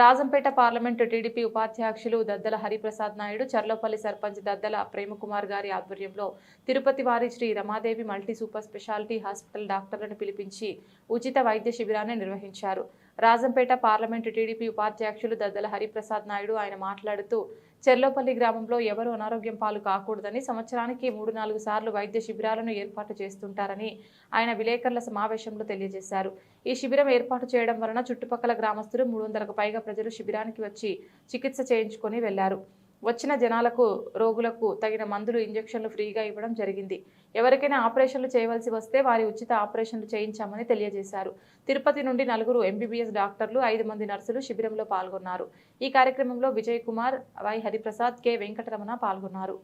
Rajampet parliament TDP ఉపాధ్యక్షులు దద్దల హరిప్రసాద్ నాయుడు, చర్లపల్లి సర్పంచ్ దద్దల ప్రేమకుమార్ గారి ఆధ్వర్యంలో తిరుపతి వారి Shri Ramadevi multi super speciality hospital డాక్టర్లను పిలిపించి ఉచిత వైద్య శిబిరాన్ని నిర్వహించారు. రాజంపేట పార్లమెంటు టీడీపీ ఉపాధ్యక్షులు దద్దల హరిప్రసాద్ నాయుడు ఆయన మాట్లాడుతూ, చెర్లోపల్లి గ్రామంలో ఎవరూ అనారోగ్యం పాలు కాకూడదని సంవత్సరానికి 3-4 సార్లు వైద్య శిబిరాలను ఏర్పాటు చేస్తుంటారని ఆయన విలేకరుల సమావేశంలో తెలియజేశారు. ఈ శిబిరం ఏర్పాటు చేయడం వలన చుట్టుపక్కల గ్రామస్తులు 300కు పైగా ప్రజలు శిబిరానికి వచ్చి చికిత్స చేయించుకొని వెళ్లారు. వచ్చిన జనాలకు రోగులకు తగిన మందులు, ఇంజెక్షన్లు ఫ్రీగా ఇవ్వడం జరిగింది. ఎవరికైనా ఆపరేషన్లు చేయవలసి వస్తే వారి ఉచిత ఆపరేషన్లు చేయించామని తెలియజేశారు. తిరుపతి నుండి 4 ఎంబీబీఎస్ డాక్టర్లు, 5 మంది నర్సులు శిబిరంలో పాల్గొన్నారు. ఈ కార్యక్రమంలో విజయ్ కుమార్, వై హరిప్రసాద్, కె వెంకటరమణ పాల్గొన్నారు.